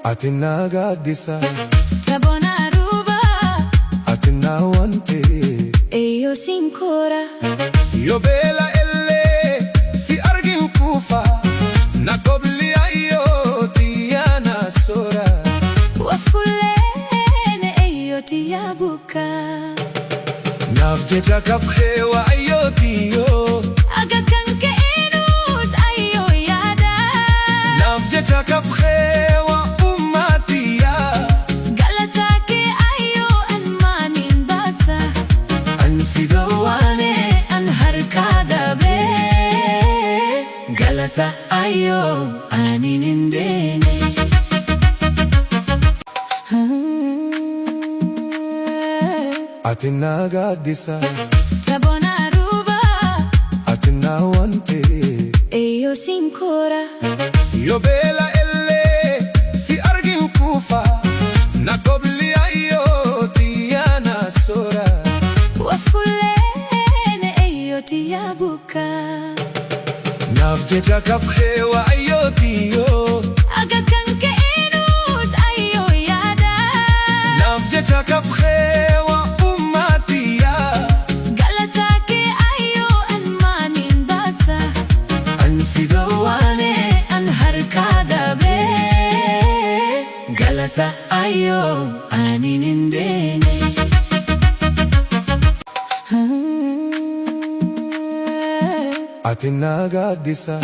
Atina gaddisa Tabona ruba Atina wante Eyo sinkora Yo bela elle Si argin kufa Nakobli ayo tiyana sora Wafulene eyo tiyabuka Nafjeja kaphewa ayo tiyo Aga kanke inut ayo yada Nafjeja kaphewa ummatiya Galatake ayo anmanin basa Ansidawane an harkada be Galata ayo aninindene Atina gaddisa Tabona ruba Atina wante Eyo sinkora Yo bela elle Si argin kufa Nakobli ayo tiyana sora Wafulene eyo tiyabuka Nafjeja kaphewa ayo tiyo Aga kanke inut ayo yada Nafjeja kaphewa ummatiya Galatake ayo anmanin basa Ansidawane an harkada be Galata ayo aninindene Atina gaddisa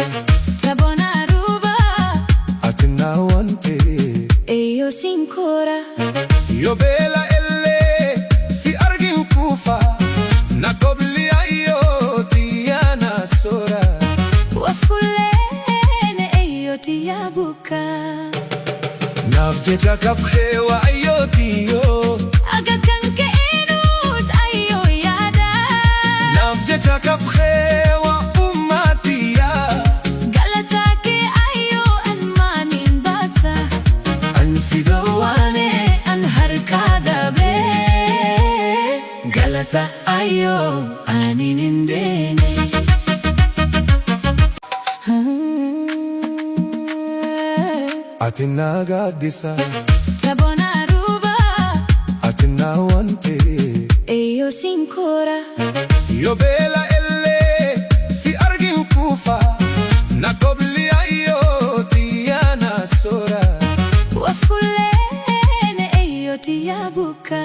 Tabona ruba Atina wante Eyo sinkora Yo bela elle Si argin kufa Nakobli ayo tiyana sora Wafulene eyo tiyabuka Nafjeja kaphewa ayo tiyo Aga kanke inut ayo yada Nafjeja kaphewa ummatiya Galatake ayo anmanin basa Ansidawane an harkada be Galata ayo aninindene Atina gaddisa Tabona ruba Atina wante Eyo sinkora Yo bela elle Si argin kufa Nakobli ayo tiyana sora Wafulene eyo tiyabuka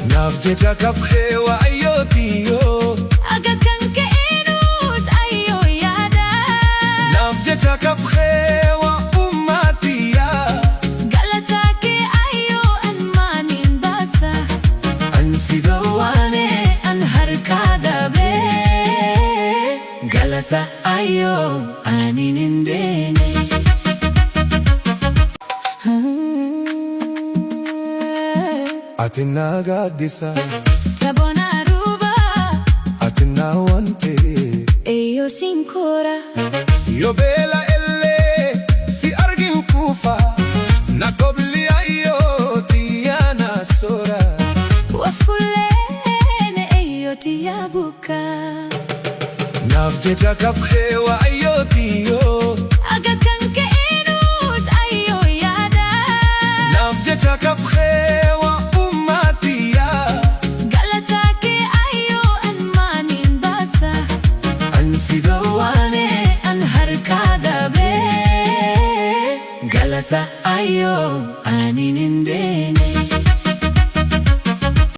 Nafjeja kaphewa ayo tiyo Aga kanke inut ayo yada Nafjeja kaphewa ummatiya Galatake ayo anmanin basa Ansidawane an harkada be Galata ayo aninindene Atina gaddisa Tabona ruba Atina wante Eyo sinkora Yo bela elle Si argin kufa Nakobli ayo tiyana sora Wafulene eyo tiyabuka Nafjeja kaphewa ayo tiyo Aga kanke inut ayo yada Nafjeja kaphewa ummatiya Galatake ayo anmanin basa Ansidawane an harkada be Galata ayo aninindene